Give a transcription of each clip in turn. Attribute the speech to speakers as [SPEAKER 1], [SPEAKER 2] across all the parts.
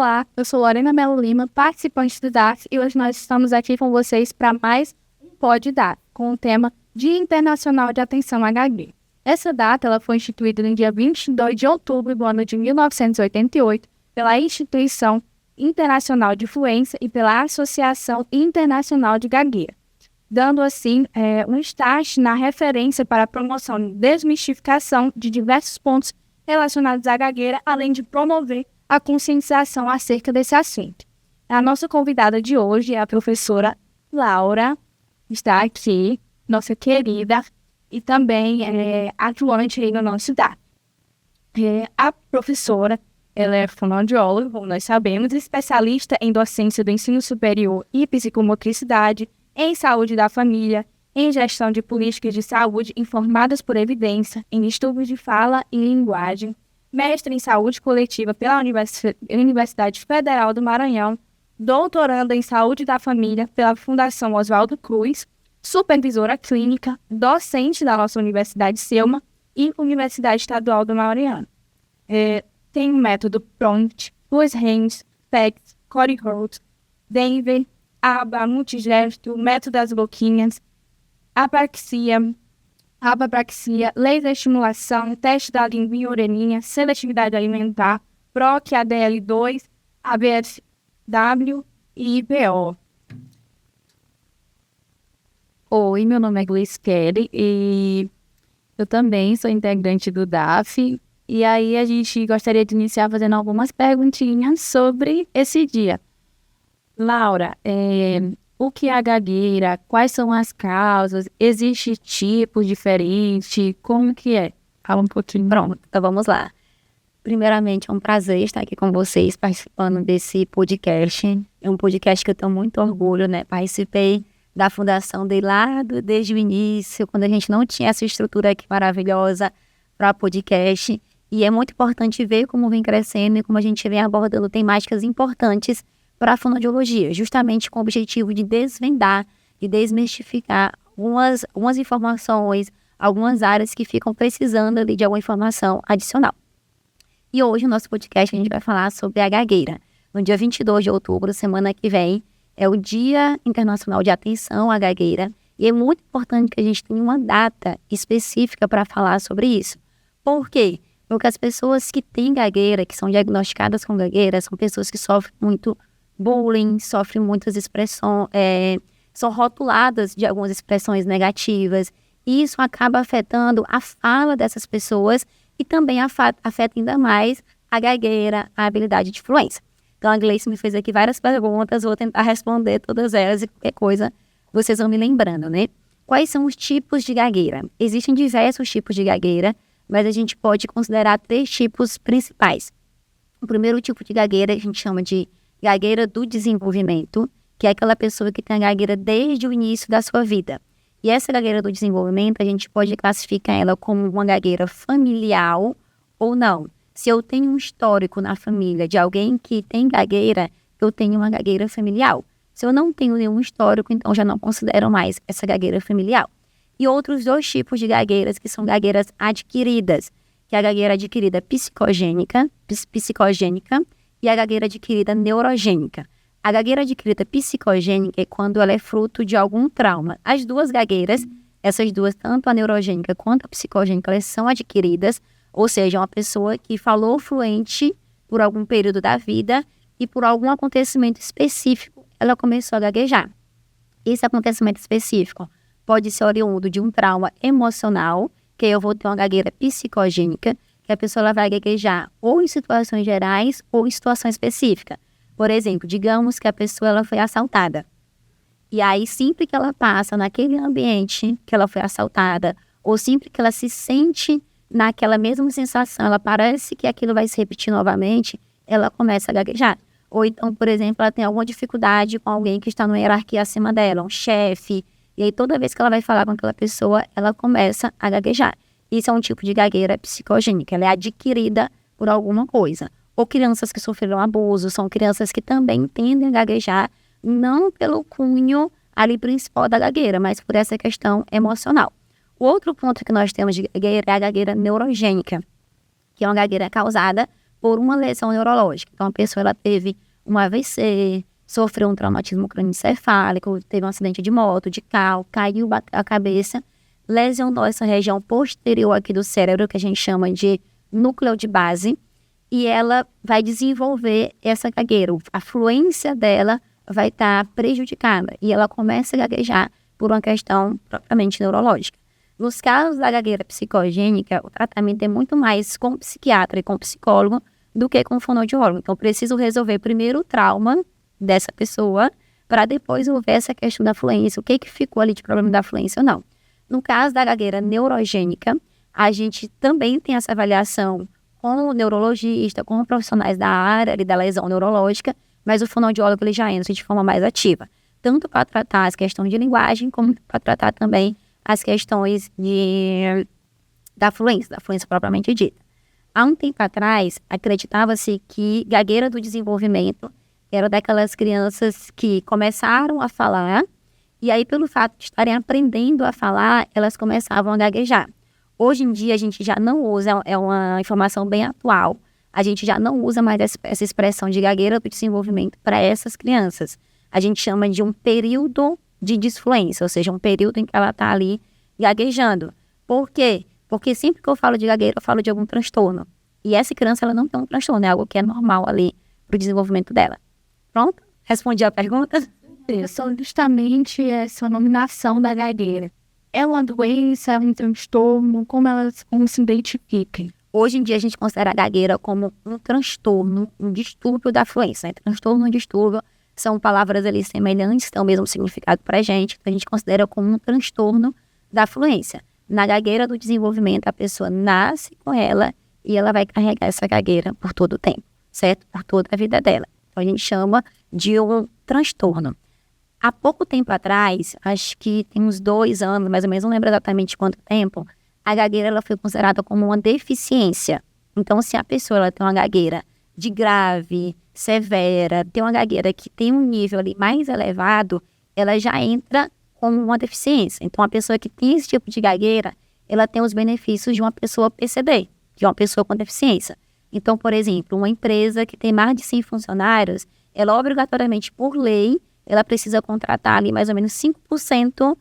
[SPEAKER 1] Olá, eu sou Lorena Melo Lima, participante do DAF, e hoje nós estamos aqui com vocês para mais um Pode Dar, com o tema Dia Internacional de Atenção à Gagueira. Essa data ela foi instituída no dia 22 de outubro do ano de 1988 pela Instituição Internacional de Fluência e pela Associação Internacional de Gagueira, dando assim um start na referência para a promoção e desmistificação de diversos pontos relacionados à gagueira, além de promover a conscientização acerca desse assunto. A nossa convidada de hoje é a professora Laura, que está aqui, nossa querida, e também atuante aí no nosso DAF. A professora, ela é fonoaudióloga, como nós sabemos, especialista em docência do ensino superior e psicomotricidade, em saúde da família, em gestão de políticas de saúde informadas por evidência, em distúrbios de fala e linguagem, mestre em saúde coletiva pela Universidade Federal do Maranhão, doutoranda em saúde da família pela Fundação Oswaldo Cruz, supervisora clínica, docente da nossa Universidade Selma e Universidade Estadual do Maranhão. Tem o método PROMPT, Duas Hands, PECT, Cody Holt, Denver, ABA, Multigesto, método das boquinhas, abapraxia, laser estimulação, teste da língua e orelhinha, seletividade alimentar, PROC, ADL2, ABSW e IPO.
[SPEAKER 2] Oi, meu nome é Gleice Kelly e eu também sou integrante do DAF. E aí a gente gostaria de iniciar fazendo algumas perguntinhas sobre esse dia. Laura, o que é a gagueira? Quais são as causas? Existe tipos diferentes? Como que é? Fala um pouquinho.
[SPEAKER 3] Pronto, então vamos lá. Primeiramente, é um prazer estar aqui com vocês, participando desse podcast. É um podcast que eu tenho muito orgulho, né? Participei da fundação dele lá desde o início, quando a gente não tinha essa estrutura aqui maravilhosa para podcast. E é muito importante ver como vem crescendo e como a gente vem abordando temáticas importantes para a fonoaudiologia, justamente com o objetivo de desvendar e desmistificar algumas informações, algumas áreas que ficam precisando ali de alguma informação adicional. E hoje, no nosso podcast, a gente vai falar sobre a gagueira. No dia 22 de outubro, semana que vem, é o Dia Internacional de Atenção à Gagueira, e é muito importante que a gente tenha uma data específica para falar sobre isso. Por quê? Porque as pessoas que têm gagueira, que são diagnosticadas com gagueira, são pessoas que sofrem muito bullying, sofrem muitas expressões, são rotuladas de algumas expressões negativas, e isso acaba afetando a fala dessas pessoas e também afeta ainda mais a gagueira, a habilidade de fluência. Então a Gleice me fez aqui várias perguntas, vou tentar responder todas elas e qualquer coisa vocês vão me lembrando, né? Quais são os tipos de gagueira? Existem diversos tipos de gagueira, mas a gente pode considerar 3 tipos principais. O primeiro tipo de gagueira a gente chama de gagueira do desenvolvimento, que é aquela pessoa que tem a gagueira desde o início da sua vida. E essa gagueira do desenvolvimento, a gente pode classificar ela como uma gagueira familiar ou não. Se eu tenho um histórico na família de alguém que tem gagueira, eu tenho uma gagueira familiar. Se eu não tenho nenhum histórico, então já não considero mais essa gagueira familiar. E outros 2 tipos de gagueiras, que são gagueiras adquiridas, que é a gagueira adquirida psicogênica e a gagueira adquirida neurogênica. A gagueira adquirida psicogênica é quando ela é fruto de algum trauma. As 2 gagueiras, essas 2, tanto a neurogênica quanto a psicogênica, elas são adquiridas, ou seja, uma pessoa que falou fluente por algum período da vida e por algum acontecimento específico, ela começou a gaguejar. Esse acontecimento específico pode ser oriundo de um trauma emocional, que eu vou ter uma gagueira psicogênica, que a pessoa ela vai gaguejar ou em situações gerais ou em situação específica. Por exemplo, digamos que a pessoa ela foi assaltada. E aí, sempre que ela passa naquele ambiente que ela foi assaltada, ou sempre que ela se sente naquela mesma sensação, ela parece que aquilo vai se repetir novamente, ela começa a gaguejar. Ou então, por exemplo, ela tem alguma dificuldade com alguém que está numa hierarquia acima dela, um chefe, e aí toda vez que ela vai falar com aquela pessoa, ela começa a gaguejar. Isso é um tipo de gagueira psicogênica, ela é adquirida por alguma coisa. Ou crianças que sofreram abuso, são crianças que também tendem a gaguejar, não pelo cunho ali principal da gagueira, mas por essa questão emocional. O outro ponto que nós temos de gagueira é a gagueira neurogênica, que é uma gagueira causada por uma lesão neurológica. Então, a pessoa ela teve um AVC, sofreu um traumatismo crânioencefálico, teve um acidente de moto, de carro, caiu, bateu a cabeça, lesionou essa região posterior aqui do cérebro, que a gente chama de núcleo de base, e ela vai desenvolver essa gagueira. A fluência dela vai estar prejudicada e ela começa a gaguejar por uma questão propriamente neurológica. Nos casos da gagueira psicogênica, o tratamento é muito mais com o psiquiatra e com o psicólogo do que com o fonoaudiólogo. Então, eu preciso resolver primeiro o trauma dessa pessoa para depois eu ver essa questão da fluência, o que ficou ali de problema da fluência ou não. No caso da gagueira neurogênica, a gente também tem essa avaliação com o neurologista, com profissionais da área ali, da lesão neurológica, mas o fonoaudiólogo ele já entra de forma mais ativa, tanto para tratar as questões de linguagem, como para tratar também as questões da fluência propriamente dita. Há um tempo atrás, acreditava-se que gagueira do desenvolvimento era daquelas crianças que começaram a falar, e aí pelo fato de estarem aprendendo a falar, elas começavam a gaguejar. Hoje em dia, a gente já não usa, é uma informação bem atual, a gente já não usa mais essa expressão de gagueira do desenvolvimento para essas crianças. A gente chama de um período de disfluência, ou seja, um período em que ela está ali gaguejando. Por quê? Porque sempre que eu falo de gagueira, eu falo de algum transtorno. E essa criança, ela não tem um transtorno, é algo que é normal ali para o desenvolvimento dela. Pronto? Respondi a pergunta?
[SPEAKER 1] São justamente essa nominação da gagueira. É uma doença, é um transtorno, como se identifica?
[SPEAKER 3] Hoje em dia, a gente considera a gagueira como um transtorno, um distúrbio da fluência. Né? Transtorno e distúrbio são palavras ali semelhantes, têm o mesmo significado para a gente, então a gente considera como um transtorno da fluência. Na gagueira do desenvolvimento, a pessoa nasce com ela e ela vai carregar essa gagueira por todo o tempo, certo? Por toda a vida dela. Então, a gente chama de um transtorno. Há pouco tempo atrás, acho que tem uns 2 anos, mais ou menos, não lembro exatamente quanto tempo, a gagueira ela foi considerada como uma deficiência. Então, se a pessoa ela tem uma gagueira de grave, severa, tem uma gagueira que tem um nível ali mais elevado, ela já entra como uma deficiência. Então, a pessoa que tem esse tipo de gagueira, ela tem os benefícios de uma pessoa PCD, de uma pessoa com deficiência. Então, por exemplo, uma empresa que tem mais de 100 funcionários, ela obrigatoriamente, por lei, ela precisa contratar ali mais ou menos 5%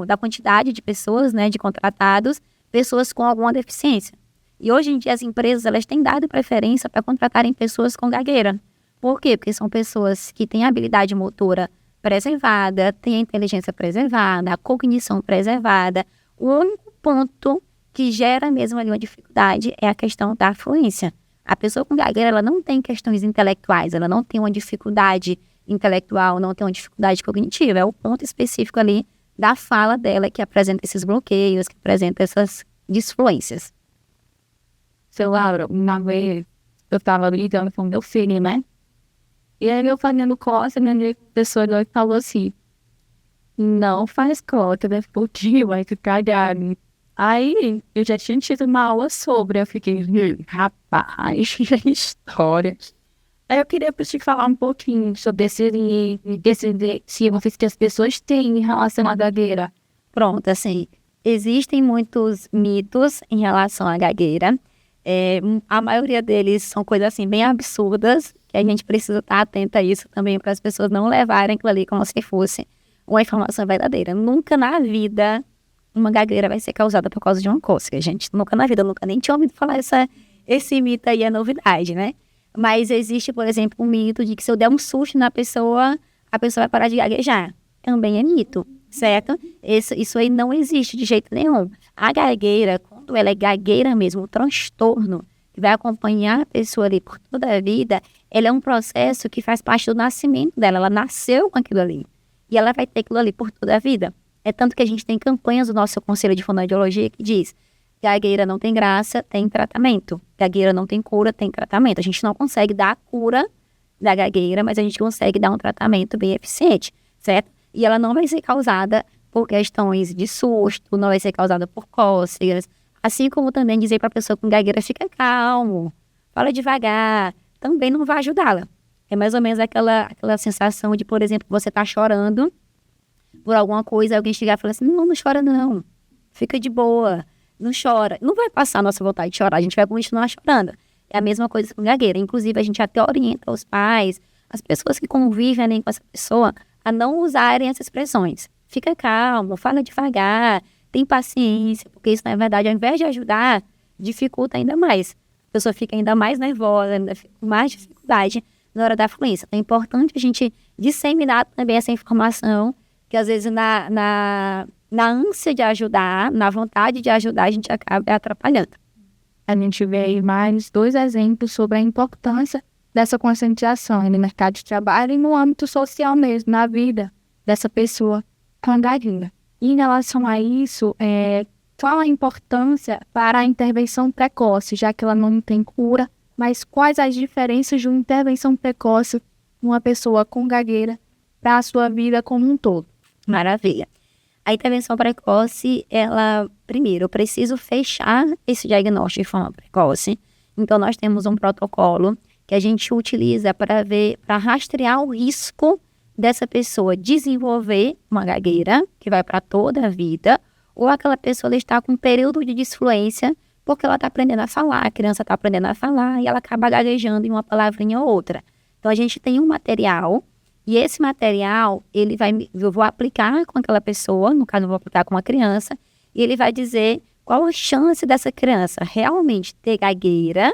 [SPEAKER 3] da quantidade de pessoas, né, de contratados, pessoas com alguma deficiência. E hoje em dia as empresas, elas têm dado preferência para contratarem pessoas com gagueira. Por quê? Porque são pessoas que têm a habilidade motora preservada, têm a inteligência preservada, a cognição preservada. O único ponto que gera mesmo ali uma dificuldade é a questão da fluência. A pessoa com gagueira, ela não tem questões intelectuais, ela não tem uma dificuldade intelectual, não tem uma dificuldade cognitiva. É o ponto específico ali da fala dela que apresenta esses bloqueios, que apresenta essas disfluências.
[SPEAKER 1] Seu Laura, uma vez eu estava lidando com meu filho, né? E aí eu fazendo cócega, minha professora falou assim, não faz cócega, porque vai ficar grave. Aí eu já tinha tido uma aula sobre, eu fiquei, rapaz, que história. Aí eu queria te falar um pouquinho sobre se as pessoas têm em relação à gagueira.
[SPEAKER 3] Pronto, assim, existem muitos mitos em relação à gagueira. A maioria deles são coisas assim bem absurdas, que a gente precisa estar atenta a isso também, para as pessoas não levarem aquilo ali como se fosse uma informação verdadeira. Nunca na vida uma gagueira vai ser causada por causa de uma cócega, gente. Nunca na vida, nunca nem tinha ouvido falar esse mito aí, é novidade, né? Mas existe, por exemplo, um mito de que se eu der um susto na pessoa, a pessoa vai parar de gaguejar. Também é mito, certo? Isso aí não existe de jeito nenhum. A gagueira, quando ela é gagueira mesmo, o transtorno que vai acompanhar a pessoa ali por toda a vida, ela é um processo que faz parte do nascimento dela. Ela nasceu com aquilo ali. E ela vai ter aquilo ali por toda a vida. É tanto que a gente tem campanhas do nosso Conselho de Fonoaudiologia que diz: gagueira não tem graça, tem tratamento. Gagueira não tem cura, tem tratamento. A gente não consegue dar a cura da gagueira, mas a gente consegue dar um tratamento bem eficiente, certo? E ela não vai ser causada por questões de susto, não vai ser causada por cócegas. Assim como também dizer para a pessoa com gagueira, fica calmo, fala devagar, também não vai ajudá-la. É mais ou menos aquela sensação de, por exemplo, você tá chorando por alguma coisa, alguém chegar e falar assim, não chora não, fica de boa. Não chora. Não vai passar a nossa vontade de chorar, a gente vai continuar chorando. É a mesma coisa com gagueira. Inclusive, a gente até orienta os pais, as pessoas que convivem ali com essa pessoa, a não usarem essas expressões. Fica calmo, fala devagar, tem paciência, porque isso, na verdade, ao invés de ajudar, dificulta ainda mais. A pessoa fica ainda mais nervosa, ainda fica com mais dificuldade na hora da fluência. Então, é importante a gente disseminar também essa informação, que às vezes na ânsia de ajudar, na vontade de ajudar, a gente acaba atrapalhando.
[SPEAKER 1] A gente vê aí mais 2 exemplos sobre a importância dessa conscientização no mercado de trabalho e no âmbito social mesmo, na vida dessa pessoa com a gagueira. E em relação a isso, qual a importância para a intervenção precoce, já que ela não tem cura, mas quais as diferenças de uma intervenção precoce numa pessoa com gagueira para a sua vida como um todo?
[SPEAKER 3] Maravilha. A intervenção precoce, primeiro, eu preciso fechar esse diagnóstico de forma precoce. Então, nós temos um protocolo que a gente utiliza para rastrear o risco dessa pessoa desenvolver uma gagueira, que vai para toda a vida, ou aquela pessoa está com um período de disfluência, porque ela está aprendendo a falar, a criança está aprendendo a falar, e ela acaba gaguejando em uma palavrinha ou outra. Então, a gente tem um material, e esse material, eu vou aplicar com aquela pessoa, no caso eu vou aplicar com uma criança, e ele vai dizer qual a chance dessa criança realmente ter gagueira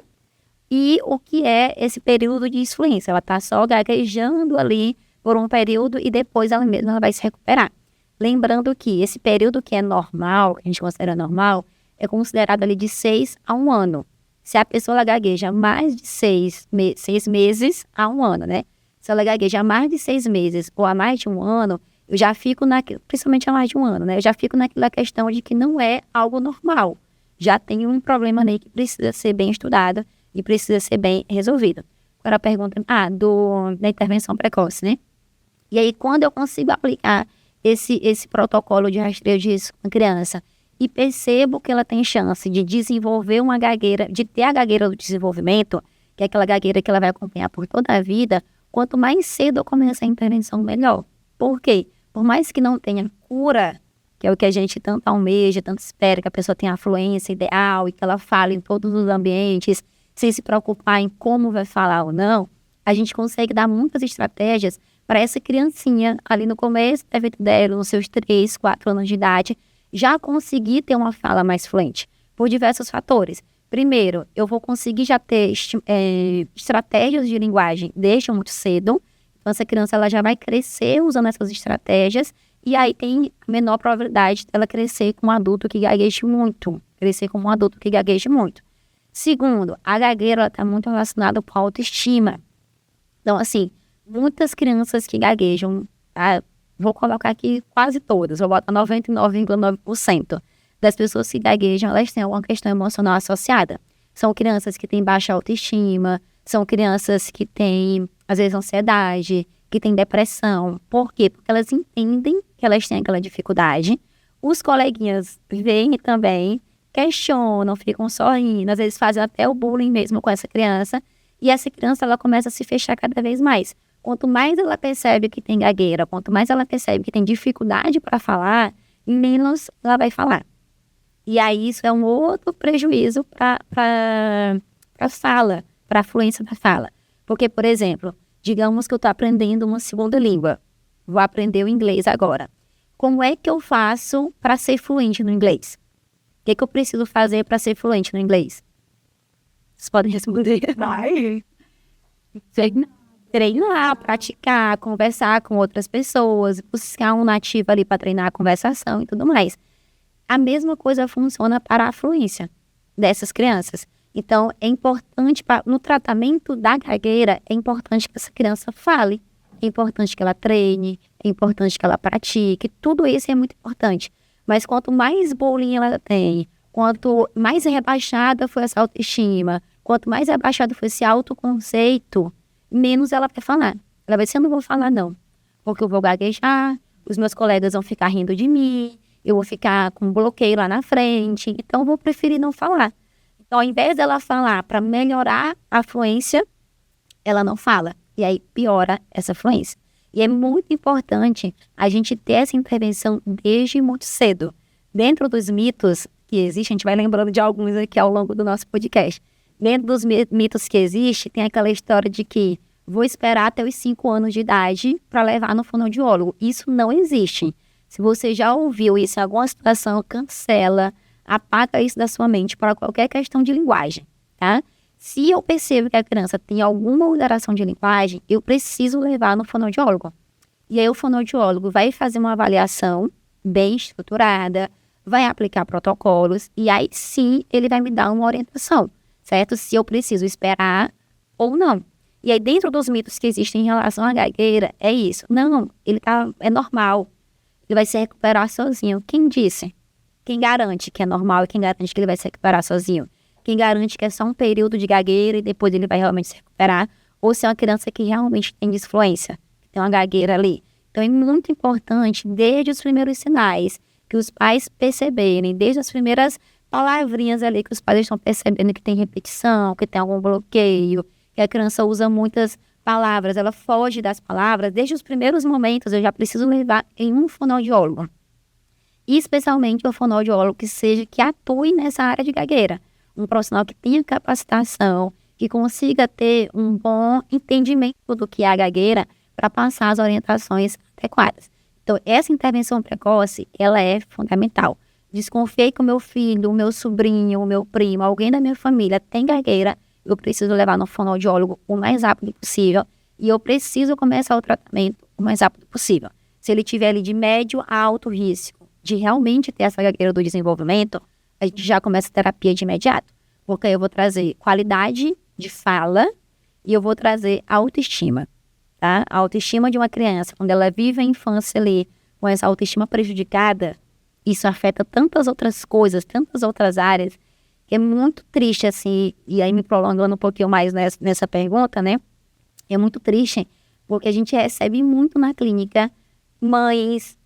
[SPEAKER 3] e o que é esse período de disfluência. Ela está só gaguejando ali por um período e depois ela mesma vai se recuperar. Lembrando que esse período que é normal, que a gente considera normal, é considerado ali de 6 a 1 ano. Se a pessoa gagueja mais de 6 meses a 1 ano, né? Se ela gagueja há mais de 6 meses ou há mais de 1 ano, eu já fico principalmente há mais de 1 ano, né? Eu já fico naquela questão de que não é algo normal. Já tem um problema ali que precisa ser bem estudado e precisa ser bem resolvido. Agora a pergunta, da intervenção precoce, né? E aí, quando eu consigo aplicar esse protocolo de rastreio disso com a criança e percebo que ela tem chance de desenvolver uma gagueira, de ter a gagueira do desenvolvimento, que é aquela gagueira que ela vai acompanhar por toda a vida, quanto mais cedo eu começo a intervenção, melhor. Por quê? Por mais que não tenha cura, que é o que a gente tanto almeja, tanto espera, que a pessoa tenha a fluência ideal e que ela fale em todos os ambientes, sem se preocupar em como vai falar ou não, a gente consegue dar muitas estratégias para essa criancinha, ali no começo da vida dela, nos seus 3, 4 anos de idade, já conseguir ter uma fala mais fluente, por diversos fatores. Primeiro, eu vou conseguir já ter estratégias de linguagem desde muito cedo. Então, essa criança ela já vai crescer usando essas estratégias e aí tem menor probabilidade dela crescer com um adulto que gagueje muito. Segundo, a gagueira está muito relacionada com a autoestima. Então, assim, muitas crianças que gaguejam, vou colocar aqui quase todas, vou botar 99,9%. Das pessoas que gaguejam, elas têm alguma questão emocional associada. São crianças que têm baixa autoestima, são crianças que têm, às vezes, ansiedade, que têm depressão. Por quê? Porque elas entendem que elas têm aquela dificuldade. Os coleguinhas veem também, questionam, ficam sorrindo, às vezes fazem até o bullying mesmo com essa criança. E essa criança, ela começa a se fechar cada vez mais. Quanto mais ela percebe que tem gagueira, quanto mais ela percebe que tem dificuldade para falar, menos ela vai falar. E aí isso é um outro prejuízo para a fala, para a fluência da fala. Porque, por exemplo, digamos que eu estou aprendendo uma segunda língua. Vou aprender o inglês agora. Como é que eu faço para ser fluente no inglês? O que eu preciso fazer para ser fluente no inglês? Vocês podem responder. Treinar, praticar, conversar com outras pessoas, buscar um nativo ali para treinar a conversação e tudo mais. A mesma coisa funciona para a fluência dessas crianças. Então, é importante, no tratamento da gagueira, é importante que essa criança fale, é importante que ela treine, é importante que ela pratique, tudo isso é muito importante. Mas quanto mais bullying ela tem, quanto mais rebaixada foi essa autoestima, quanto mais rebaixado foi esse autoconceito, menos ela vai falar. Ela vai dizer, eu não vou falar não, porque eu vou gaguejar, os meus colegas vão ficar rindo de mim, eu vou ficar com um bloqueio lá na frente, então eu vou preferir não falar. Então, ao invés dela falar para melhorar a fluência, ela não fala. E aí piora essa fluência. E é muito importante a gente ter essa intervenção desde muito cedo. Dentro dos mitos que existem, a gente vai lembrando de alguns aqui ao longo do nosso podcast. Dentro dos mitos que existem, tem aquela história de que vou esperar até os 5 anos de idade para levar no fonoaudiólogo. Isso não existe. Se você já ouviu isso em alguma situação, cancela, apaga isso da sua mente para qualquer questão de linguagem, tá? Se eu percebo que a criança tem alguma alteração de linguagem, eu preciso levar no fonoaudiólogo. E aí o fonoaudiólogo vai fazer uma avaliação bem estruturada, vai aplicar protocolos e aí sim ele vai me dar uma orientação, certo? Se eu preciso esperar ou não. E aí dentro dos mitos que existem em relação à gagueira, é isso. Não, é normal. Ele vai se recuperar sozinho. Quem disse? Quem garante que é normal e quem garante que ele vai se recuperar sozinho? Quem garante que é só um período de gagueira e depois ele vai realmente se recuperar? Ou se é uma criança que realmente tem disfluência, que tem uma gagueira ali. Então é muito importante, desde os primeiros sinais, que os pais perceberem, desde as primeiras palavrinhas ali que os pais estão percebendo que tem repetição, que tem algum bloqueio, que a criança usa muitas palavras, ela foge das palavras, desde os primeiros momentos eu já preciso levar em um fonoaudiólogo. E especialmente um fonoaudiólogo que atue nessa área de gagueira. Um profissional que tenha capacitação, que consiga ter um bom entendimento do que é a gagueira para passar as orientações adequadas. Então, essa intervenção precoce, ela é fundamental. Desconfiei que o meu filho, o meu sobrinho, o meu primo, alguém da minha família tem gagueira, eu preciso levar no fonoaudiólogo o mais rápido possível e eu preciso começar o tratamento o mais rápido possível. Se ele tiver ali de médio a alto risco de realmente ter essa gagueira do desenvolvimento, a gente já começa a terapia de imediato, porque eu vou trazer qualidade de fala e eu vou trazer autoestima, tá? A autoestima de uma criança, quando ela vive a infância ali com essa autoestima prejudicada, isso afeta tantas outras coisas, tantas outras áreas, que é muito triste, assim, e aí me prolongando um pouquinho mais nessa pergunta, né? É muito triste, porque a gente recebe muito na clínica mães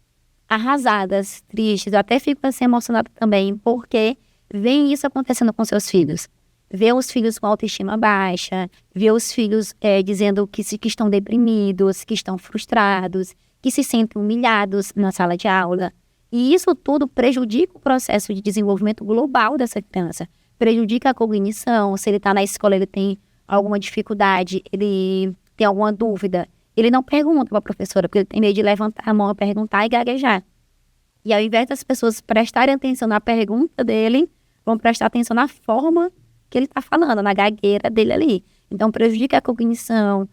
[SPEAKER 3] arrasadas, tristes, eu até fico assim emocionada também, porque vem isso acontecendo com seus filhos. Vê os filhos com autoestima baixa, vê os filhos dizendo que estão deprimidos, que estão frustrados, que se sentem humilhados na sala de aula. E isso tudo prejudica o processo de desenvolvimento global dessa criança. Prejudica a cognição, se ele está na escola, ele tem alguma dificuldade, ele tem alguma dúvida. Ele não pergunta para a professora, porque ele tem medo de levantar a mão, perguntar e gaguejar. E ao invés das pessoas prestarem atenção na pergunta dele, vão prestar atenção na forma que ele está falando, na gagueira dele ali. Então prejudica a cognição,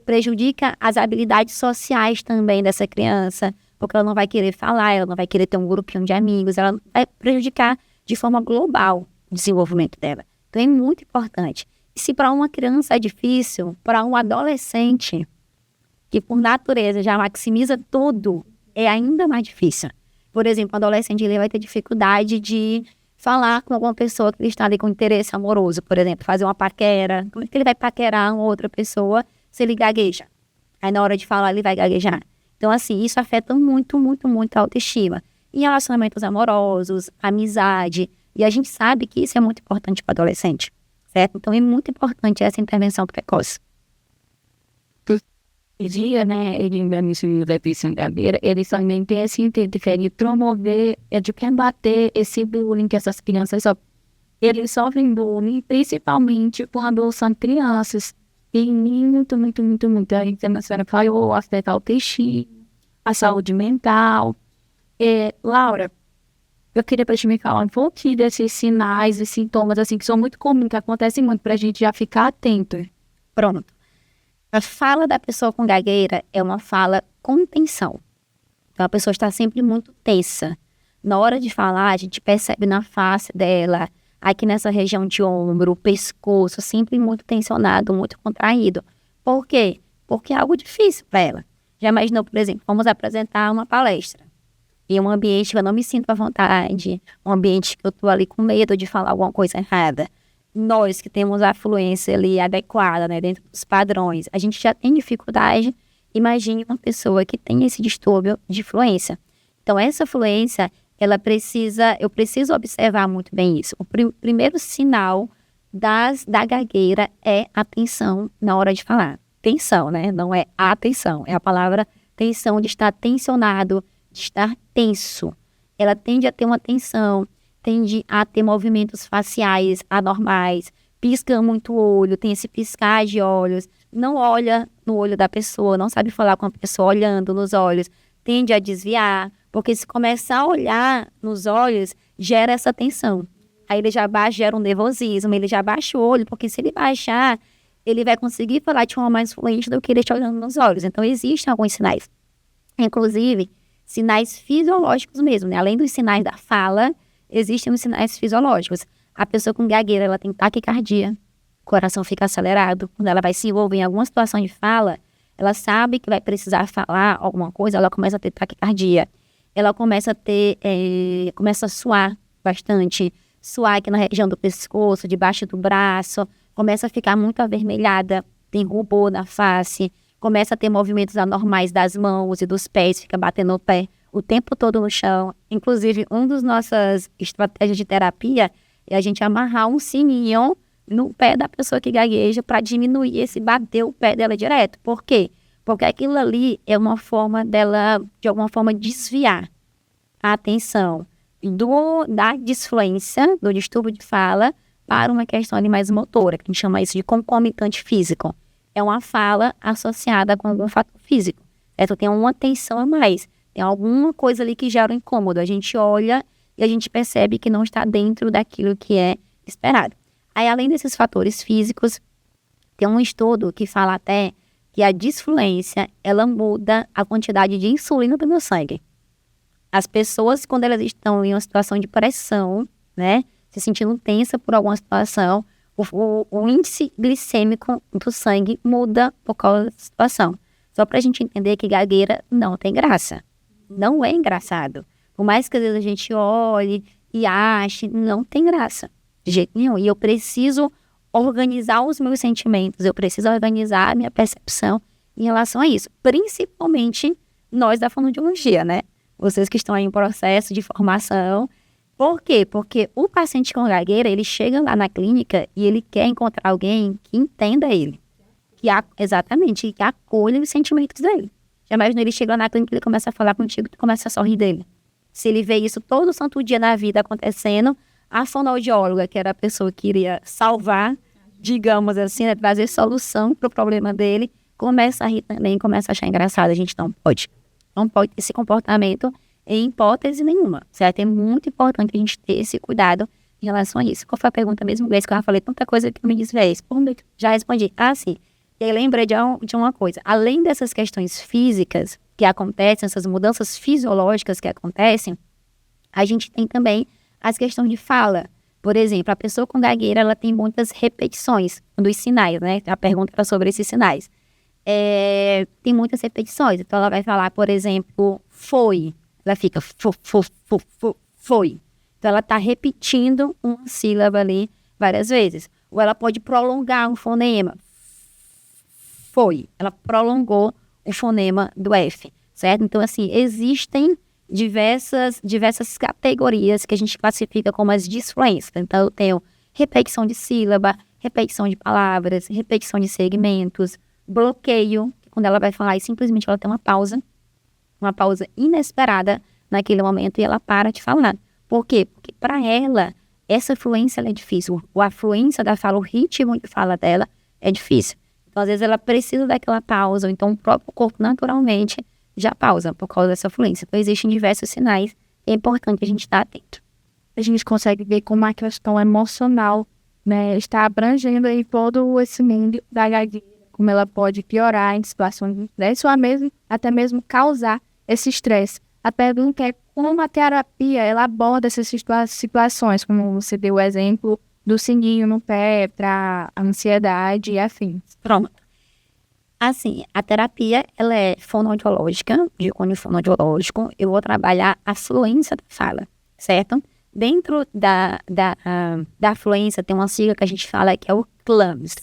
[SPEAKER 3] prejudica as habilidades sociais também dessa criança, porque ela não vai querer falar, ela não vai querer ter um grupinho de amigos, ela vai prejudicar de forma global o desenvolvimento dela. Então é muito importante. E se para uma criança é difícil, para um adolescente, que por natureza já maximiza tudo, é ainda mais difícil. Por exemplo, um adolescente ele vai ter dificuldade de falar com alguma pessoa que ele está ali com interesse amoroso, por exemplo, fazer uma paquera. Como é que ele vai paquerar uma outra pessoa se ele gagueja? Aí na hora de falar ele vai gaguejar. Então, assim, isso afeta muito, muito, muito a autoestima. Em relacionamentos amorosos, amizade. E a gente sabe que isso é muito importante para o adolescente, certo? Então, é muito importante essa intervenção precoce.
[SPEAKER 2] Dia, né, ele nisso da brincadeira, ele também tem esse intento de promover, de combater esse bullying que essas crianças sofrem. Eles sofrem bullying, principalmente quando são crianças. Tem muito. Aí a senhora falou, afeta a autoestima, a saúde mental. Laura, eu queria para te me falar um pouquinho desses sinais e sintomas, assim, que são muito comuns, que acontecem muito, para a gente já ficar atento.
[SPEAKER 3] Pronto. A fala da pessoa com gagueira é uma fala com tensão. Então, a pessoa está sempre muito tensa. Na hora de falar, a gente percebe na face dela, aqui nessa região de ombro, o pescoço, sempre muito tensionado, muito contraído. Por quê? Porque é algo difícil para ela. Já imaginou, por exemplo, vamos apresentar uma palestra. Em um ambiente que eu não me sinto à vontade, um ambiente que eu estou ali com medo de falar alguma coisa errada. Nós que temos a fluência ali adequada, né, dentro dos padrões, a gente já tem dificuldade. Imagine uma pessoa que tem esse distúrbio de fluência. Então, essa fluência, eu preciso observar muito bem isso. O primeiro sinal da gagueira é a tensão na hora de falar. Tensão, né? Não é atenção, é a palavra tensão, de estar tensionado, de estar tenso. Ela tende a ter uma tensão, tende a ter movimentos faciais anormais, pisca muito o olho, tem esse piscar de olhos, não olha no olho da pessoa, não sabe falar com a pessoa olhando nos olhos, tende a desviar, porque se começar a olhar nos olhos, gera essa tensão. Aí ele já baixa, gera um nervosismo, ele já baixa o olho, porque se ele baixar, ele vai conseguir falar de forma mais fluente do que ele está olhando nos olhos. Então, existem alguns sinais. Inclusive, sinais fisiológicos mesmo, né? Além dos sinais da fala, existem os sinais fisiológicos. A pessoa com gagueira, ela tem taquicardia, o coração fica acelerado. Quando ela vai se envolver em alguma situação de fala, ela sabe que vai precisar falar alguma coisa, ela começa a ter taquicardia. Ela começa a ter, começa a suar bastante, suar aqui na região do pescoço, debaixo do braço, começa a ficar muito avermelhada, tem rubor na face, começa a ter movimentos anormais das mãos e dos pés, fica batendo o pé o tempo todo no chão. Inclusive, uma das nossas estratégias de terapia é a gente amarrar um sininho no pé da pessoa que gagueja para diminuir esse bater o pé dela direto. Por quê? Porque aquilo ali é uma forma dela, de alguma forma, desviar a atenção da disfluência, do distúrbio de fala, para uma questão ali mais motora, que a gente chama isso de concomitante físico. É uma fala associada com algum fator físico, certo? Tem uma tensão a mais, tem alguma coisa ali que gera um incômodo. A gente olha e a gente percebe que não está dentro daquilo que é esperado. Aí, além desses fatores físicos, tem um estudo que fala até que a disfluência, ela muda a quantidade de insulina do meu sangue. As pessoas, quando elas estão em uma situação de pressão, né, se sentindo tensa por alguma situação, o índice glicêmico do sangue muda por causa da situação. Só para a gente entender que gagueira não tem graça. Não é engraçado. Por mais que às vezes a gente olhe e ache, não tem graça. De jeito nenhum. E eu preciso organizar os meus sentimentos, eu preciso organizar a minha percepção em relação a isso. Principalmente nós da fonoaudiologia, né? Vocês que estão aí em processo de formação. Por quê? Porque o paciente com gagueira, ele chega lá na clínica e ele quer encontrar alguém que entenda ele. Exatamente, que acolha os sentimentos dele. Já imagina, ele chega lá na clínica e ele começa a falar contigo, tu começa a sorrir dele. Se ele vê isso todo santo dia na vida acontecendo, a fonoaudióloga, que era a pessoa que iria salvar, digamos assim, né, trazer solução para o problema dele, começa a rir também, começa a achar engraçado. A gente não pode ter esse comportamento em hipótese nenhuma, certo? É muito importante a gente ter esse cuidado em relação a isso. Qual foi a pergunta mesmo, Gleice, que eu já falei tanta coisa que eu me desviei? Já respondi. Ah, sim. E aí lembrei de uma coisa. Além dessas questões físicas que acontecem, essas mudanças fisiológicas que acontecem, a gente tem também as questões de fala. Por exemplo, a pessoa com gagueira, ela tem muitas repetições dos sinais, né? A pergunta era sobre esses sinais. Tem muitas repetições. Então, ela vai falar, por exemplo, foi. Ela fica foi. Então, ela está repetindo uma sílaba ali várias vezes. Ou ela pode prolongar um fonema. Foi. Ela prolongou o fonema do F, certo? Então, assim, existem diversas categorias que a gente classifica como as disfluências. Então, eu tenho repetição de sílaba, repetição de palavras, repetição de segmentos, bloqueio, que quando ela vai falar e simplesmente ela tem uma pausa inesperada naquele momento e ela para de falar. Por quê? Porque para ela, essa fluência ela é difícil. A fluência da fala, o ritmo de fala dela é difícil. Então, às vezes, ela precisa daquela pausa, ou então o próprio corpo naturalmente já pausa por causa dessa fluência. Então, existem diversos sinais e é importante a gente estar atento.
[SPEAKER 1] A gente consegue ver como a questão emocional, né, está abrangendo aí todo esse mundo da gagueira, como ela pode piorar em situações de estresse ou até mesmo causar esse estresse. A pergunta é como a terapia ela aborda essas situações, como você deu o exemplo do sininho no pé para ansiedade e afins.
[SPEAKER 3] Pronto. Assim, a terapia, ela é fonoaudiológica, de cunho fonoaudiológico. Eu vou trabalhar a fluência da fala, certo? Dentro da fluência tem uma sigla que a gente fala que é o CLAMS,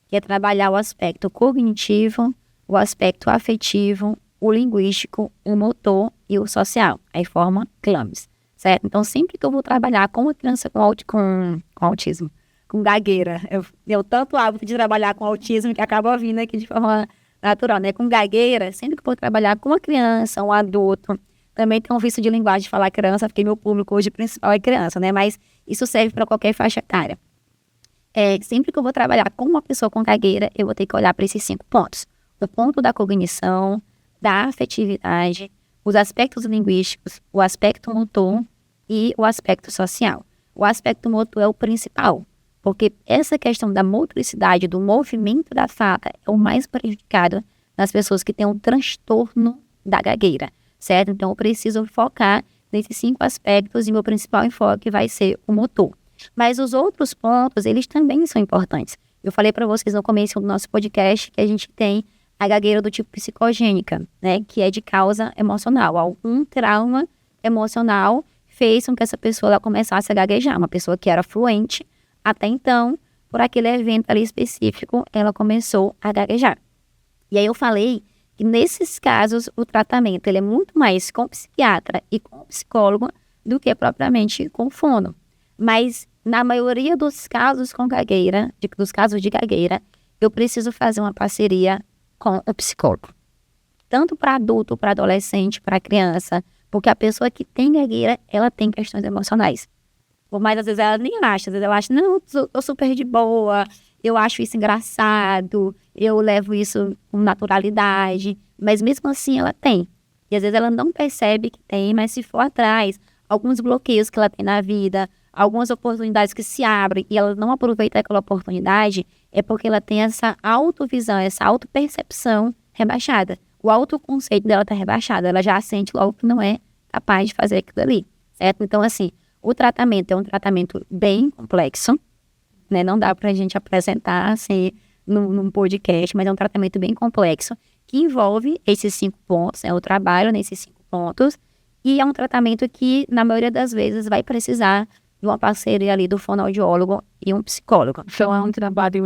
[SPEAKER 3] que é trabalhar o aspecto cognitivo, o aspecto afetivo, o linguístico, o motor e o social. Aí forma CLAMS, certo? Então, sempre que eu vou trabalhar com uma criança com autismo, com gagueira, eu tanto hábito de trabalhar com autismo que acaba vindo aqui de forma natural, né? Com gagueira, sempre que eu vou trabalhar com uma criança, um adulto, também tem um vício de linguagem de falar criança, porque meu público hoje principal é criança, né? Mas isso serve para qualquer faixa etária. sempre que eu vou trabalhar com uma pessoa com gagueira, eu vou ter que olhar para esses 5 pontos. O ponto da cognição, da afetividade, os aspectos linguísticos, o aspecto motor e o aspecto social. O aspecto motor é o principal, porque essa questão da motricidade, do movimento da fala, é o mais prejudicado nas pessoas que têm um transtorno da gagueira, certo? Então, eu preciso focar nesses 5 aspectos e meu principal enfoque vai ser o motor. Mas os outros pontos, eles também são importantes. Eu falei para vocês no começo do nosso podcast que a gente tem a gagueira do tipo psicogênica, né? Que é de causa emocional. Algum trauma emocional fez com que essa pessoa ela começasse a gaguejar. Uma pessoa que era fluente, até então, por aquele evento ali específico, ela começou a gaguejar. E aí eu falei que nesses casos o tratamento ele é muito mais com psiquiatra e com psicólogo do que propriamente com fono. Mas na maioria dos casos com gagueira, dos casos de gagueira, eu preciso fazer uma parceria com o psicólogo. Tanto para adulto, para adolescente, para criança, porque a pessoa que tem gagueira, ela tem questões emocionais. Por mais às vezes ela nem acha, às vezes ela acha, não, eu tô super de boa, eu acho isso engraçado, eu levo isso com naturalidade, mas mesmo assim ela tem. E às vezes ela não percebe que tem, mas se for atrás, alguns bloqueios que ela tem na vida, algumas oportunidades que se abrem e ela não aproveita aquela oportunidade, é porque ela tem essa autovisão, essa autopercepção rebaixada. O autoconceito dela está rebaixado, ela já sente logo que não é capaz de fazer aquilo ali, certo? Então, assim, o tratamento é um tratamento bem complexo, né? Não dá para a gente apresentar assim num podcast, mas é um tratamento bem complexo que envolve esses 5 pontos, o trabalho nesses 5 pontos, e é um tratamento que, na maioria das vezes, vai precisar de uma parceria ali do fonoaudiólogo e um psicólogo.
[SPEAKER 2] Então, é um trabalho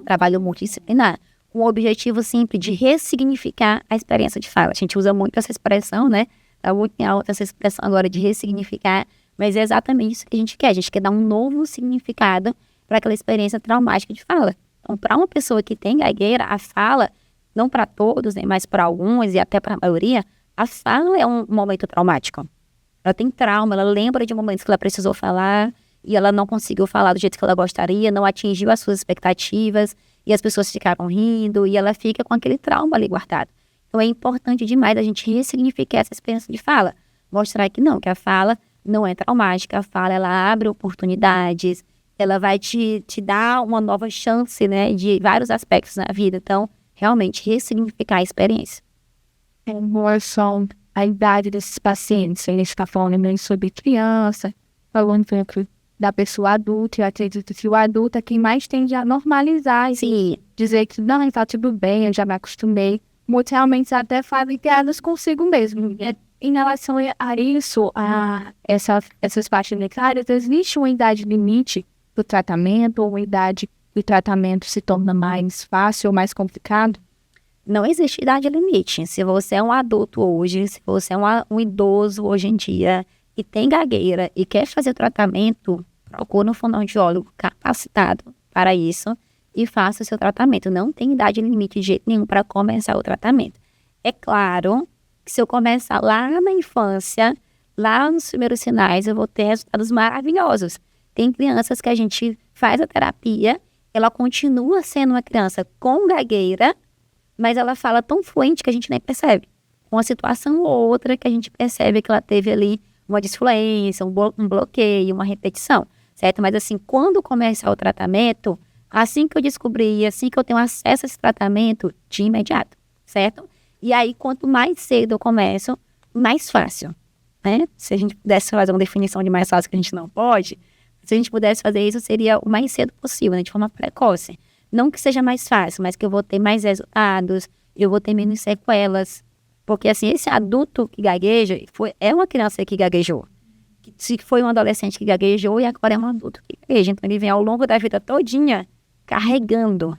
[SPEAKER 3] Trabalho multidisciplinar, com o objetivo sempre de ressignificar a experiência de fala. A gente usa muito essa expressão, né? Está muito em alta essa expressão agora de ressignificar, mas é exatamente isso que a gente quer. A gente quer dar um novo significado para aquela experiência traumática de fala. Então, para uma pessoa que tem gagueira, a fala, não para todos, né, mas para alguns e até para a maioria, a fala é um momento traumático. Ela tem trauma, ela lembra de momentos que ela precisou falar e ela não conseguiu falar do jeito que ela gostaria, não atingiu as suas expectativas e as pessoas ficaram rindo e ela fica com aquele trauma ali guardado. Então é importante demais a gente ressignificar essa experiência de fala, mostrar que não, que a fala não é traumática, a fala ela abre oportunidades, ela vai te dar uma nova chance, né, de vários aspectos na vida. Então, realmente ressignificar a experiência.
[SPEAKER 1] Em relação à idade desses pacientes, a gente está falando meio sobre criança, falando sempre da pessoa adulta, e eu acredito que o adulto é quem mais tende a normalizar e dizer que não, está tudo bem, eu já me acostumei. Muitos realmente até fazem piadas consigo mesmo. Em relação a isso, a essas faixas etárias, existe uma idade limite do tratamento, ou uma idade que o tratamento se torna mais fácil ou mais complicado?
[SPEAKER 3] Não existe idade limite. Se você é um adulto hoje, se você é um idoso hoje em dia e tem gagueira e quer fazer tratamento, procure um fonoaudiólogo capacitado para isso e faça o seu tratamento. Não tem idade limite de jeito nenhum para começar o tratamento. É claro que se eu começar lá na infância, lá nos primeiros sinais, eu vou ter resultados maravilhosos. Tem crianças que a gente faz a terapia, ela continua sendo uma criança com gagueira, mas ela fala tão fluente que a gente nem percebe. Uma situação ou outra que a gente percebe que ela teve ali uma disfluência, um bloqueio, uma repetição, certo? Mas assim, quando começar o tratamento, assim que eu descobri, assim que eu tenho acesso a esse tratamento, de imediato, certo? E aí, quanto mais cedo eu começo, mais fácil, né? Se a gente pudesse fazer uma definição de mais fácil que a gente não pode, se a gente pudesse fazer isso, seria o mais cedo possível, né? De forma precoce. Não que seja mais fácil, mas que eu vou ter mais resultados, eu vou ter menos sequelas. Porque, assim, esse adulto que gagueja é uma criança que gaguejou. Se foi um adolescente que gaguejou e agora é um adulto que gagueja. Então, ele vem ao longo da vida todinha carregando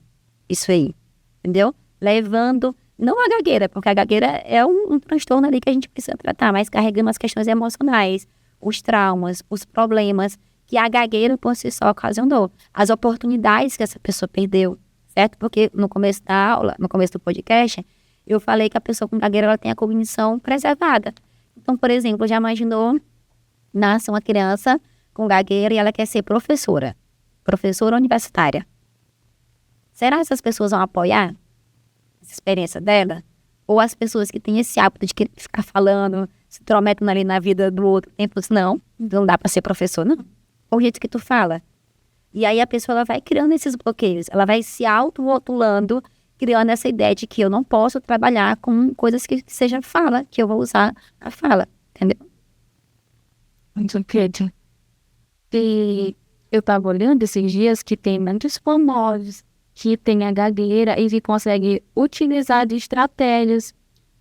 [SPEAKER 3] isso aí, entendeu? Levando, não a gagueira, porque a gagueira é um transtorno ali que a gente precisa tratar, mas carregando as questões emocionais, os traumas, os problemas que a gagueira por si só ocasionou, as oportunidades que essa pessoa perdeu, certo? Porque no começo da aula, no começo do podcast, eu falei que a pessoa com gagueira ela tem a cognição preservada. Então, por exemplo, já imaginou, nasce uma criança com gagueira e ela quer ser professora. professora universitária. Será que essas pessoas vão apoiar essa experiência dela? Ou as pessoas que têm esse hábito de querer ficar falando, se intrometendo ali na vida do outro, tempo, não dá para ser professor, não. Ou o jeito que tu fala. E aí a pessoa ela vai criando esses bloqueios, ela vai se auto-rotulando, criando essa ideia de que eu não posso trabalhar com coisas que seja fala, que eu vou usar a fala, entendeu?
[SPEAKER 2] Muito incrível. E eu estava olhando esses dias que tem muitos famosos que têm a gagueira e que conseguem utilizar de estratégias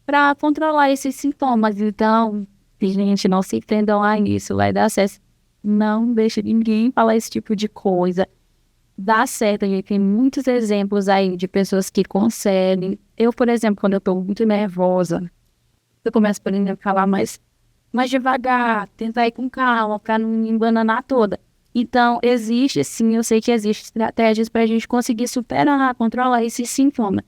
[SPEAKER 2] para controlar esses sintomas. Então, gente, não se entendam a isso, vai dar acesso. Não deixe ninguém falar esse tipo de coisa. Dá certo, a gente tem muitos exemplos aí de pessoas que conseguem. Eu, por exemplo, quando eu estou muito nervosa, eu começo, por exemplo, a falar mais devagar, tentar ir com calma, para não me embananar toda. Então, existe sim, eu sei que existem estratégias para a gente conseguir superar, controlar esses sintomas.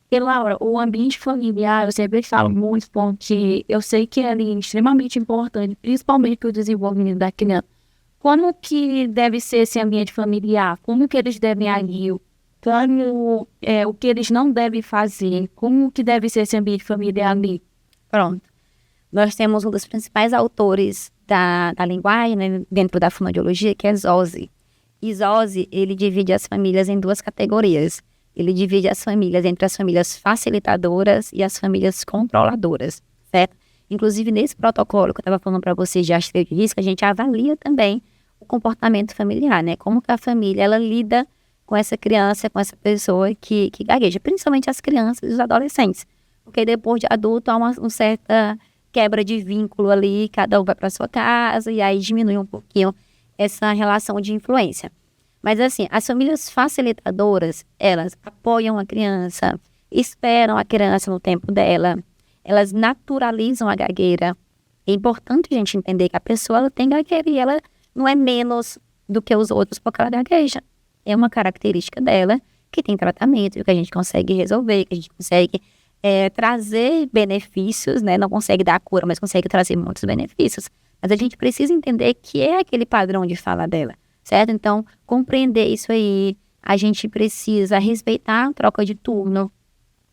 [SPEAKER 2] E, Laura, o ambiente familiar, eu sempre falo muito, porque eu sei que é ali extremamente importante, principalmente para o desenvolvimento da criança. Como que deve ser esse ambiente familiar? Como que eles devem agir? O que eles não devem fazer? Como que deve ser esse ambiente familiar ali?
[SPEAKER 3] Pronto. Nós temos um dos principais autores da linguagem, né, dentro da fonoaudiologia, que é Zose. E Zose, ele divide as famílias em duas categorias. Ele divide as famílias entre as famílias facilitadoras e as famílias controladoras, certo? Inclusive, nesse protocolo que eu estava falando para vocês de rastreio de risco, a gente avalia também o comportamento familiar, né? Como que a família, ela lida com essa criança, com essa pessoa que gagueja, principalmente as crianças e os adolescentes. Porque depois de adulto há uma certa quebra de vínculo ali, cada um vai para sua casa e aí diminui um pouquinho essa relação de influência. Mas assim, as famílias facilitadoras, elas apoiam a criança, esperam a criança no tempo dela, elas naturalizam a gagueira. É importante a gente entender que a pessoa ela tem gagueira e ela não é menos do que os outros porque ela gagueja. É uma característica dela que tem tratamento, que a gente consegue resolver, que a gente consegue trazer benefícios, né? Não consegue dar a cura, mas consegue trazer muitos benefícios. Mas a gente precisa entender que é aquele padrão de fala dela, certo? Então, compreender isso aí, a gente precisa respeitar a troca de turno,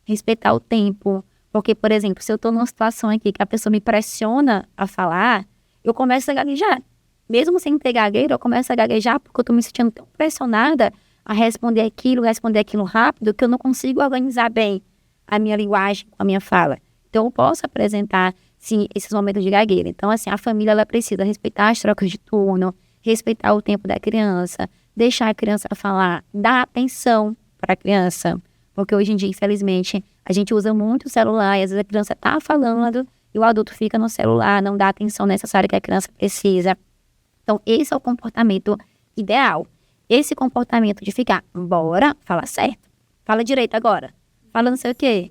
[SPEAKER 3] respeitar o tempo. Porque, por exemplo, se eu estou numa situação aqui que a pessoa me pressiona a falar, eu começo a gaguejar. Mesmo sem ter gagueira, eu começo a gaguejar porque eu estou me sentindo tão pressionada a responder aquilo rápido, que eu não consigo organizar bem a minha linguagem com a minha fala. Então, eu posso apresentar, sim, esses momentos de gagueira. Então, assim, a família, ela precisa respeitar as trocas de turno, respeitar o tempo da criança, deixar a criança falar, dar atenção para a criança. Porque hoje em dia, infelizmente, a gente usa muito o celular e às vezes a criança está falando e o adulto fica no celular, não dá a atenção necessária que a criança precisa. Então, esse é o comportamento ideal. Esse comportamento de ficar, bora, fala certo, fala direito agora, fala não sei o quê,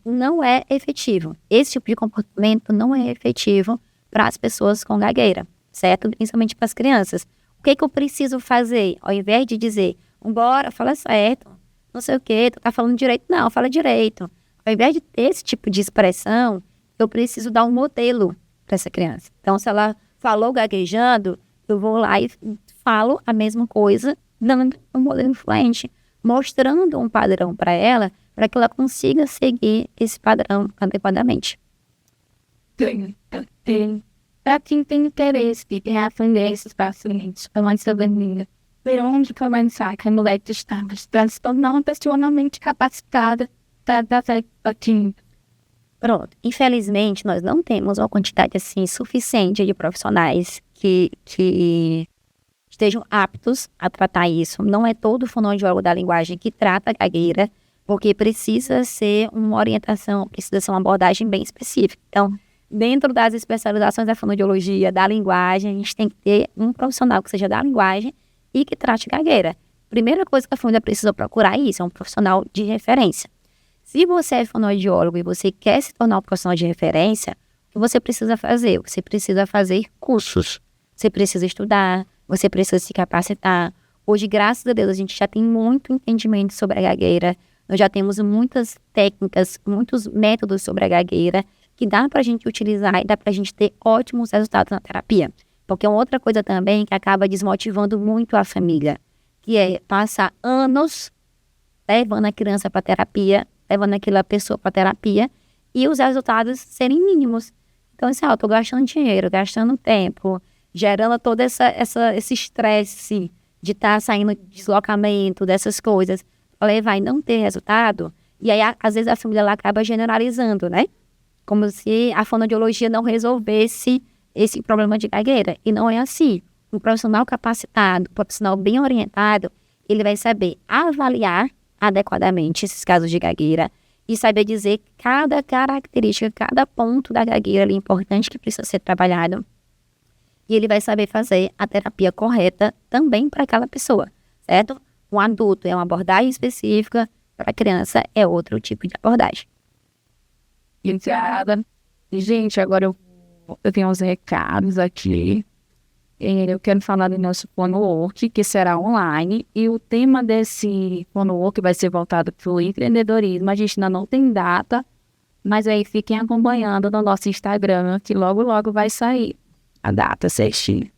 [SPEAKER 3] não é efetivo. Esse tipo de comportamento não é efetivo para as pessoas com gagueira, certo? Principalmente para as crianças. O que eu preciso fazer? Ao invés de dizer, bora, fala certo, não sei o quê, tu tá falando direito, não, fala direito. Ao invés de ter esse tipo de expressão, eu preciso dar um modelo para essa criança. Então, se ela falou gaguejando, eu vou lá e falo a mesma coisa, dando um modelo influente, mostrando um padrão para ela, para que ela consiga seguir esse padrão adequadamente.
[SPEAKER 1] Para quem tem interesse em aprender esses pacientes, falando sobre mim, ver onde começar, que a mulher está se tornar uma pessoa realmente capacitada para dar certo aqui.
[SPEAKER 3] Pronto. Infelizmente, nós não temos uma quantidade assim suficiente de profissionais que estejam aptos a tratar isso. Não é todo fonoaudiólogo da linguagem que trata a gagueira, porque precisa ser uma orientação, precisa ser uma abordagem bem específica. Então, dentro das especializações da fonoaudiologia, da linguagem, a gente tem que ter um profissional que seja da linguagem e que trate gagueira. Primeira coisa que a família precisa procurar é isso, é um profissional de referência. Se você é fonoaudiólogo e você quer se tornar um profissional de referência, o que você precisa fazer? Você precisa fazer cursos, você precisa estudar, você precisa se capacitar. Hoje, graças a Deus, a gente já tem muito entendimento sobre a gagueira, nós já temos muitas técnicas, muitos métodos sobre a gagueira que dá para a gente utilizar e dá para a gente ter ótimos resultados na terapia. Porque uma outra coisa também que acaba desmotivando muito a família, que é passar anos levando a criança para terapia, levando aquela pessoa para terapia, e os resultados serem mínimos. Então, assim, eu tô gastando dinheiro, gastando tempo, gerando todo esse estresse de estar saindo de deslocamento, dessas coisas, para levar e não ter resultado. E aí, às vezes, a família lá acaba generalizando, né? Como se a fonoaudiologia não resolvesse esse problema de gagueira. E não é assim. Um profissional capacitado, um profissional bem orientado, ele vai saber avaliar adequadamente esses casos de gagueira e saber dizer cada característica, cada ponto da gagueira ali importante que precisa ser trabalhado. E ele vai saber fazer a terapia correta também para aquela pessoa, certo? Um adulto é uma abordagem específica, para a criança é outro tipo de abordagem.
[SPEAKER 2] Obrigada. Gente, agora eu tenho uns recados aqui. Eu quero falar do nosso fonowork, que será online. E o tema desse fonowork vai ser voltado para o empreendedorismo. A gente ainda não tem data, mas aí fiquem acompanhando no nosso Instagram, que logo, logo vai sair a data certinha.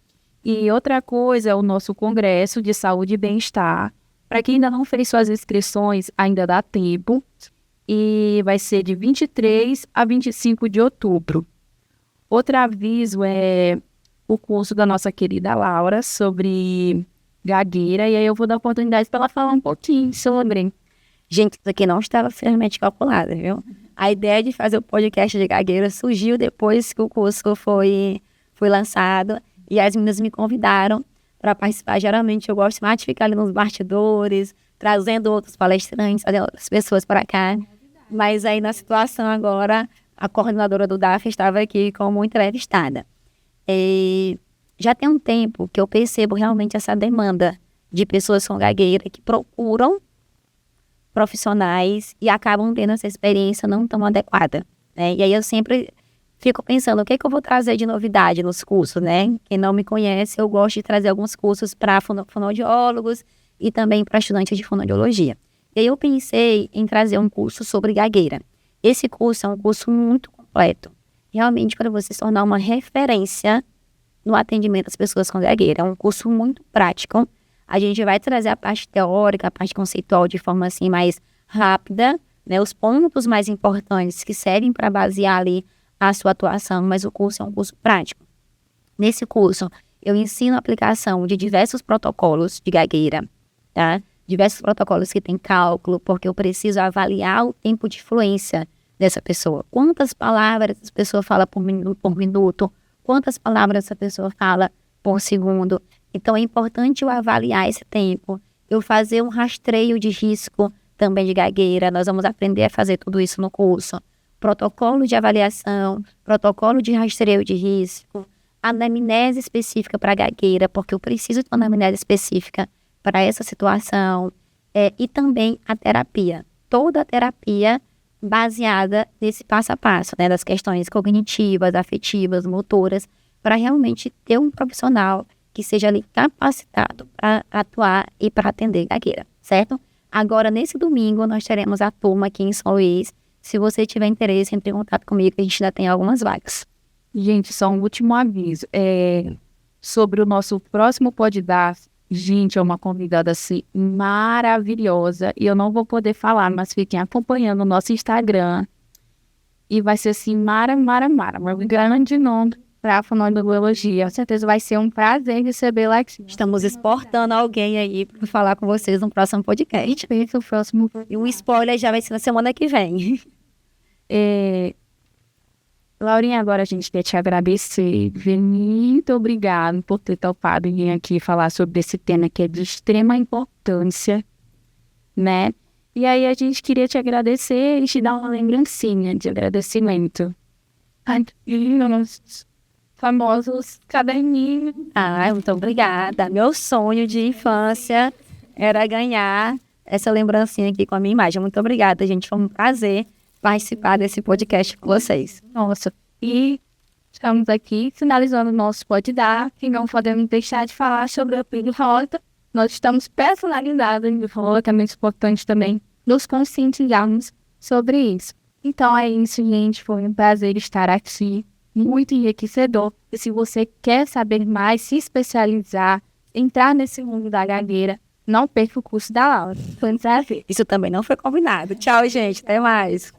[SPEAKER 2] E outra coisa é o nosso Congresso de Saúde e Bem-Estar. Para quem ainda não fez suas inscrições, ainda dá tempo. E vai ser de 23 a 25 de outubro. Outro aviso é o curso da nossa querida Laura sobre gagueira. E aí eu vou dar oportunidade para ela falar um pouquinho sobre.
[SPEAKER 3] Gente, isso aqui não estava firmemente calculado, viu? A ideia de fazer o podcast de gagueira surgiu depois que o curso foi lançado. E as meninas me convidaram para participar. Geralmente eu gosto mais de ficar ali nos bastidores, trazendo outros palestrantes, trazendo outras pessoas para cá. Mas aí na situação agora, a coordenadora do DAF estava aqui como entrevistada. E já tem um tempo que eu percebo realmente essa demanda de pessoas com gagueira que procuram profissionais e acabam tendo essa experiência não tão adequada, né? E aí eu sempre fico pensando, o que eu vou trazer de novidade nos cursos, né? Quem não me conhece, eu gosto de trazer alguns cursos para fonoaudiólogos e também para estudantes de fonoaudiologia. E aí eu pensei em trazer um curso sobre gagueira. Esse curso é um curso muito completo. Realmente, para você se tornar uma referência no atendimento das pessoas com gagueira. É um curso muito prático. A gente vai trazer a parte teórica, a parte conceitual de forma assim mais rápida, né? Os pontos mais importantes que servem para basear ali a sua atuação, mas o curso é um curso prático. Nesse curso, eu ensino a aplicação de diversos protocolos de gagueira, tá? Diversos protocolos que tem cálculo, porque eu preciso avaliar o tempo de fluência dessa pessoa. Quantas palavras essa pessoa fala por minuto, quantas palavras essa pessoa fala por segundo. Então, é importante eu avaliar esse tempo, eu fazer um rastreio de risco também de gagueira. Nós vamos aprender a fazer tudo isso no curso. Protocolo de avaliação, protocolo de rastreio de risco, anamnese específica para gagueira, porque eu preciso de uma anamnese específica para essa situação, e também a terapia. Toda a terapia baseada nesse passo a passo, né, das questões cognitivas, afetivas, motoras, para realmente ter um profissional que seja ali capacitado para atuar e para atender gagueira, certo? Agora, nesse domingo, nós teremos a turma aqui em São Luís. Se você tiver interesse, entre em contato comigo, que a gente ainda tem algumas vagas.
[SPEAKER 2] Gente, só um último aviso. Sobre o nosso próximo Pode Dar. Gente, é uma convidada assim maravilhosa. E eu não vou poder falar, mas fiquem acompanhando o nosso Instagram. E vai ser assim, um grande nome para a fonoaudiologia. Com certeza vai ser um prazer recebê-la aqui.
[SPEAKER 3] Estamos exportando alguém aí para falar com vocês no próximo podcast.
[SPEAKER 1] O próximo.
[SPEAKER 3] E um spoiler já vai ser na semana que vem.
[SPEAKER 2] Laurinha, agora a gente quer te agradecer. Muito obrigada por ter topado vir aqui falar sobre esse tema que é de extrema importância, né? E aí a gente queria te agradecer e te dar uma lembrancinha de agradecimento. Os famosos caderninhos.
[SPEAKER 3] Muito obrigada. Meu sonho de infância era ganhar essa lembrancinha aqui com a minha imagem. Muito obrigada, gente. Foi um prazer participar desse podcast com vocês.
[SPEAKER 1] Nossa, e estamos aqui finalizando o nosso Pode Dar, que não podemos deixar de falar sobre o Pilha Rota. Nós estamos personalizados em rota, é muito importante também nos conscientizarmos sobre isso. Então é isso, gente, foi um prazer estar aqui. muito enriquecedor. E se você quer saber mais, se especializar, entrar nesse mundo da gagueira, não perca o curso da Laura. Foi um prazer.
[SPEAKER 3] Isso também não foi combinado. Tchau, gente. Até mais.